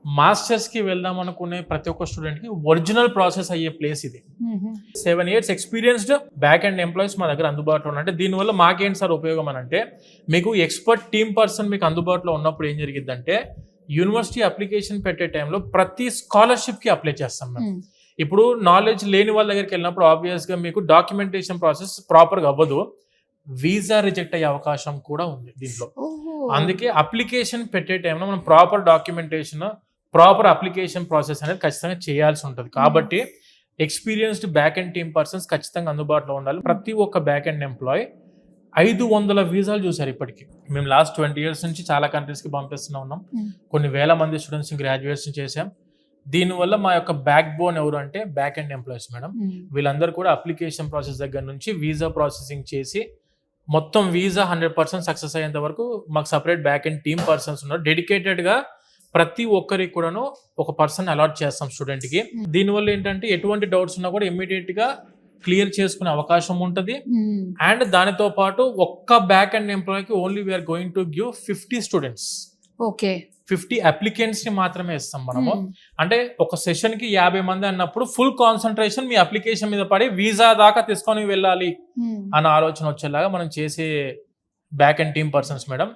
Masters కి వెళ్దాం అనుకునే ప్రతి ఒక్క స్టూడెంట్ కి ఒరిజినల్ ప్రాసెస్ అయ్యే ప్లేస్ ఇది. 7 years experienced back and employees మా దగ్గర అందుబాటులో ఉన్నాయి. అంటే దీనివల్ల మాకేంటి సార్ ఉపయోగం అని అంటే, మీకు ఎక్స్పర్ట్ టీమ్ పర్సన్ మీకు అందుబాటులో ఉన్నప్పుడు ఏం జరిగిద్దంటే, యూనివర్సిటీ అప్లికేషన్ పెట్టే టైంలో ప్రతి స్కాలర్షిప్ కి అప్లై చేస్తాం మేము. ఇప్పుడు నాలెడ్జ్ లేని వాళ్ళ దగ్గరికి వెళ్ళినప్పుడు ఆబ్వియస్ గా మీకు డాక్యుమెంటేషన్ ప్రాసెస్ ప్రాపర్ గా అవ్వదు, వీసా రిజెక్ట్ అయ్యే అవకాశం కూడా ఉంది దీంట్లో. అందుకే అప్లికేషన్ పెట్టే టైంలో మనం proper documentation, proper application process అనేది ఖచ్చితంగా చేయాల్సి ఉంటుంది. కాబట్టి experienced back and team persons ఖచ్చితంగా అందుబాటులో ఉండాలి. ప్రతి ఒక్క బ్యాక్ అండ్ ఎంప్లాయ్ 500 వీసాలు చూసారు ఇప్పటికి. మేము లాస్ట్ 20 years నుంచి చాలా కంట్రీస్కి పంపిస్తూనే ఉన్నాం. కొన్ని వేల మంది స్టూడెంట్స్ గ్రాడ్యుయేషన్ చేసాం. దీనివల్ల మా యొక్క బ్యాక్ బోన్ ఎవరు అంటే బ్యాక్ అండ్ ఎంప్లాయీస్ మేడం. వీళ్ళందరూ కూడా అప్లికేషన్ ప్రాసెస్ దగ్గర నుంచి వీసా ప్రాసెసింగ్ చేసి మొత్తం వీసా 100% సక్సెస్ అయ్యేంత వరకు మాకు separate back and team persons ఉన్నారు. డెడికేటెడ్గా ప్రతి ఒక్కరికి కూడాను ఒక పర్సన్ అలాట్ చేస్తాం స్టూడెంట్కి. దీనివల్ల ఏంటంటే ఎటువంటి డౌట్స్ ఉన్నా కూడా ఇమ్మీడియట్గా క్లియర్ చేసుకునే అవకాశం ఉంటుంది. అండ్ దానితో పాటు ఒక్క బ్యాక్ అండ్ ఎంప్లాయీకి only we're going to give 50 students. Okay, 50 applicants ని మాత్రమే ఇస్తాం మనము. అంటే ఒక సెషన్ కి 50 మంది అన్నప్పుడు ఫుల్ కాన్సన్ట్రేషన్ మీ అప్లికేషన్ మీద పడి వీసా దాకా తీసుకొని వెళ్ళాలి అన్న ఆలోచన వచ్చేలాగా మనం చేసే back and team persons madam.